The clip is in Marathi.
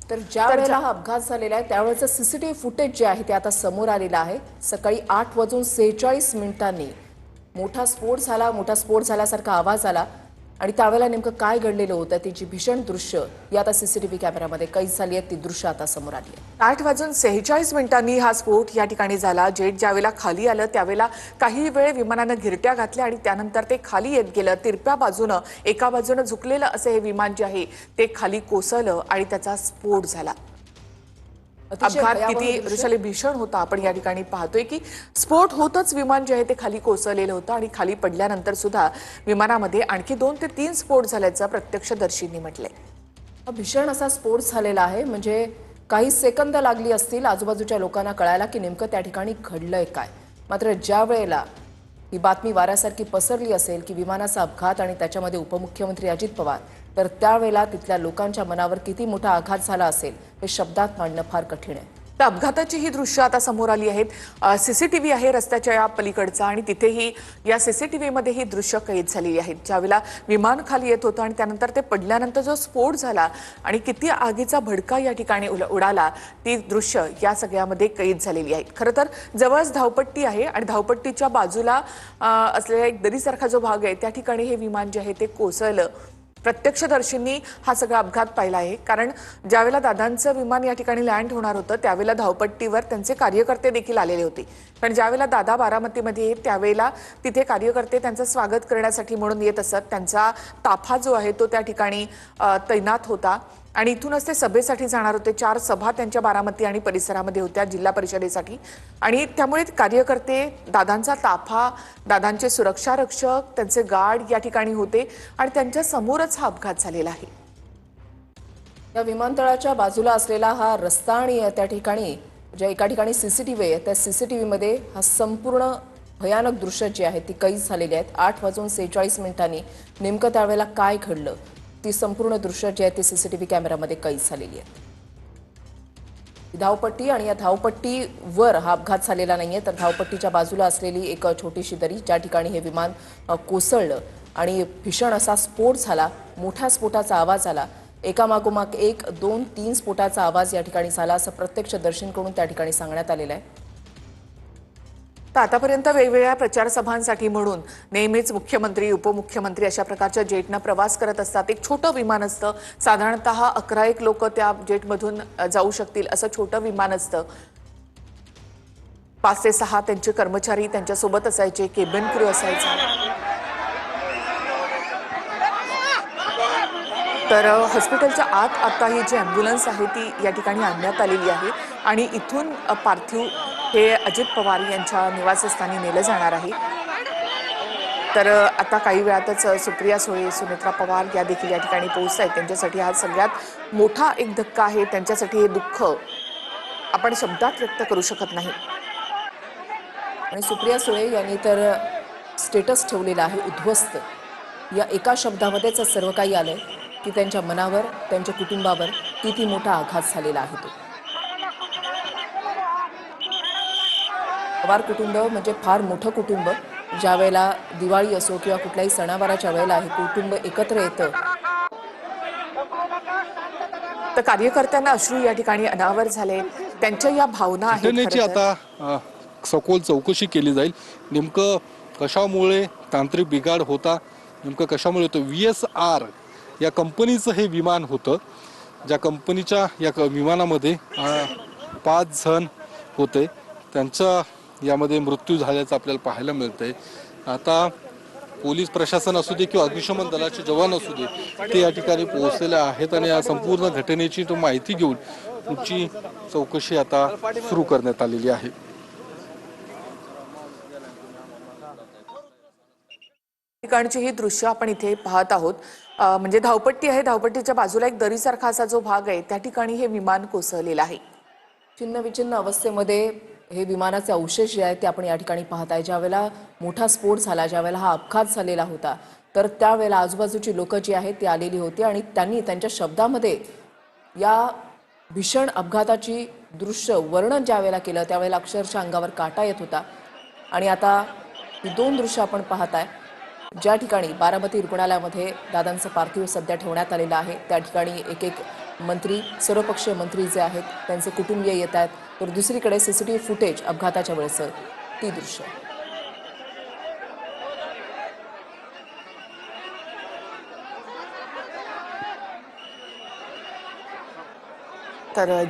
तर ज्या वेळेला हा अपघात झालेला आहे त्यावेळेचं सीसीटीव्ही फुटेज जे आहे ते आता समोर आलेलं आहे। सकाळी 8:46 मोठा स्फोट झाल्यासारखा आवाज आला आणि त्यावेळेला नेमकं काय घडलेलं होतं त्याची भीषण दृश्य या आता सीसीटीव्ही कॅमेऱ्यामध्ये कैद झाली आहेत। ती दृश्य आता समोर आली आहेत। 8:46 हा स्फोट या ठिकाणी झाला। जेट ज्यावेळेला खाली आलं त्यावेळेला काही वेळ विमानानं घिरट्या घातल्या आणि त्यानंतर ते खाली येत गेलं। तिरप्या बाजूनं एका बाजूनं झुकलेलं असं हे विमान जे आहे ते खाली कोसळलं आणि त्याचा स्फोट झाला। अपघात किती ऋषाली भीषण होता आपण या ठिकाणी पाहतोय की स्फोट होतच विमान जे आहे ते खाली कोसळलेलं होतं आणि खाली पडल्यानंतर सुद्धा विमानामध्ये आणखी 2 ते 3 स्फोट झाल्याचं प्रत्यक्षदर्शींनी म्हटलंय। भीषण असा स्फोट झालेला आहे म्हणजे काही सेकंद लागली असतील आजूबाजूच्या लोकांना कळायला की नेमकं त्या ठिकाणी घडलंय काय। मात्र ज्या वेळेला ही बातमी वाऱ्यासारखी पसरली असेल की विमानाचा अपघात आणि त्याच्यामध्ये उपमुख्यमंत्री अजित पवार तर त्यावेळेला तिथल्या लोकांच्या मनावर किती मोठा आघात झाला असेल हे शब्दात मांडणं फार कठीण आहे। तर अपघाताची ही दृश्य आता समोर आली आहेत। सीसीटीव्ही आहे रस्त्याच्या या पलीकडचा आणि तिथेही या सीसीटीव्हीमध्ये ही दृश्य कैद झालेली आहेत। ज्यावेळेला विमान खाली येत होतं आणि त्यानंतर ते पडल्यानंतर जो स्फोट झाला आणि किती आगीचा भडका या ठिकाणी उडाला ती दृश्य या सगळ्यामध्ये कैद झालेली आहेत। खरं तर जवळच धावपट्टी आहे आणि धावपट्टीच्या बाजूला असलेला एक दरीसारखा जो भाग आहे त्या ठिकाणी हे विमान जे आहे ते कोसळलं। प्रत्यक्षदर्शींनी हा सगळा अपघात पाहिला आहे कारण ज्यावेळेला दादांचं विमान या ठिकाणी लँड होणार होतं त्यावेळेला धावपट्टीवर त्यांचे कार्यकर्ते देखील आलेले होते। कारण ज्यावेळेला दादा बारामतीमध्ये येत त्यावेळेला तिथे कार्यकर्ते त्यांचं स्वागत करण्यासाठी म्हणून येत असत। त्यांचा ताफा जो आहे तो त्या ठिकाणी तैनात होता आणि इथूनच ते सभेसाठी जाणार होते। 4 सभा त्यांच्या बारामती आणि परिसरामध्ये होत्या जिल्हा परिषदेसाठी आणि त्यामुळे कार्यकर्ते दादांचा ताफा दादांचे सुरक्षा रक्षक त्यांचे गार्ड या ठिकाणी होते आणि त्यांच्या समोरच हा अपघात झालेला आहे। या विमानतळाच्या बाजूला असलेला हा रस्ता आणि त्या ठिकाणी ज्या एका ठिकाणी सीसीटीव्ही आहे त्या सीसीटीव्हीमध्ये हा संपूर्ण भयानक दृश्य जे आहे ती कैद झालेली आहेत। 8:46 नेमकं त्यावेळेला काय घडलं ती संपूर्ण दृश्य जे आहे ते सीसीटीव्ही कॅमेऱ्यामध्ये कैद झालेली आहे। धावपट्टी आणि या धावपट्टीवर हा अपघात झालेला नाहीये तर धावपट्टीच्या बाजूला असलेली एक छोटीशी दरी ज्या ठिकाणी हे विमान कोसळलं आणि भीषण असा स्फोट झाला। मोठ्या स्फोटाचा आवाज आला। एकामागोमाग 1, 2, 3 स्फोटाचा आवाज या ठिकाणी झाला असं प्रत्यक्षदर्शींकडून त्या ठिकाणी सांगण्यात आलेलं आहे। तर आतापर्यंत वेगवेगळ्या प्रचार सभांसाठी म्हणून नेहमीच मुख्यमंत्री उपमुख्यमंत्री अशा प्रकारच्या जेटनं प्रवास करत असतात। एक छोटं विमान असतं साधारणतः 11 लोक त्या जेटमधून जाऊ शकतील असं छोटं विमान असतं। 5 ते 6 त्यांचे कर्मचारी त्यांच्यासोबत असायचे केबिन क्रू असायचा। तर हॉस्पिटलच्या आत आता ही जी ॲम्ब्युलन्स आहे ती या ठिकाणी आणण्यात आलेली आहे आणि इथून पार्थिव हे अजित पवार यांच्या निवासस्थानी नेलं जाणार आहे। तर आता काही वेळातच सुप्रिया सुळे सुनेत्रा पवार या देखील या ठिकाणी पोहोचत आहेत। त्यांच्यासाठी हा सगळ्यात मोठा एक धक्का आहे। त्यांच्यासाठी हे दुःख आपण शब्दात व्यक्त करू शकत नाही। आणि सुप्रिया सुळे यांनी तर स्टेटस ठेवलेला आहे उद्ध्वस्त या एका शब्दामध्येच सर्व काही आलंय की त्यांच्या मनावर त्यांच्या कुटुंबावर किती मोठा आघात झालेला आहे। तो पवार कुटुंब म्हणजे फार मोठं कुटुंब। ज्या वेळेला दिवाळी असो किंवा कुठल्याही सणावाराच्या वेळेला हे कुटुंब एकत्र येतं। तर कार्यकर्त्यांना अश्रू या ठिकाणी अनावर झाले। त्यांच्या या भावना आहेत। घटनेची आता सखोल चौकशी केली जाईल। नेमकं कशामुळे तांत्रिक बिघाड होता नेमकं कशामुळे होतं। VSR या कंपनीचं हे विमान होतं ज्या कंपनीच्या या विमानामध्ये 5 जण होते त्यांचा यामध्ये मृत्यू झाल्याचं आपल्याला पाहायला मिळतंय। आता पोलीस प्रशासन असू दे किंवा अग्निशमन दलाचे जवान असू दे ते या ठिकाणी पोहोचलेले आहेत आणि या संपूर्ण घटनेची तो माहिती घेऊन पुढची चौकशी आता सुरू करण्यात आलेली आहे। ठिकाणची ही दृश्य आपण इथे पाहत आहोत। म्हणजे धावपट्टी आहे धावपट्टीच्या बाजूला एक दरीसारखा असा जो भाग आहे त्या ठिकाणी हे विमान कोसळलेलं आहे। चिन्ह विचिन्न अवस्थेमध्ये हे विमानाचे अवशेष जे आहेत ते आपण या ठिकाणी पाहताय। ज्यावेळेला मोठा स्फोट झाला ज्यावेळेला हा अपघात झालेला होता तर त्यावेळेला आजूबाजूची लोक जी आहेत ती आलेली होती आणि त्यांनी त्यांच्या शब्दामध्ये या भीषण अपघाताची दृश्य वर्णन ज्यावेळेला केलं त्यावेळेला अक्षरशः अंगावर काटा येत होता। आणि आता ही 2 दृश्य आपण पाहताय ज्या ठिकाणी बारामती रुग्णालयामध्ये दादांचं पार्थिव सध्या ठेवण्यात आलेलं आहे त्या ठिकाणी एक मंत्री सर्वपक्षीय मंत्री जे आहेत त्यांचे कुटुंबीय येत आहेत, तर दुसरीकडे सीसीटीव्ही फुटेज अपघाताच्या वेळेचं ती दृश्य. तर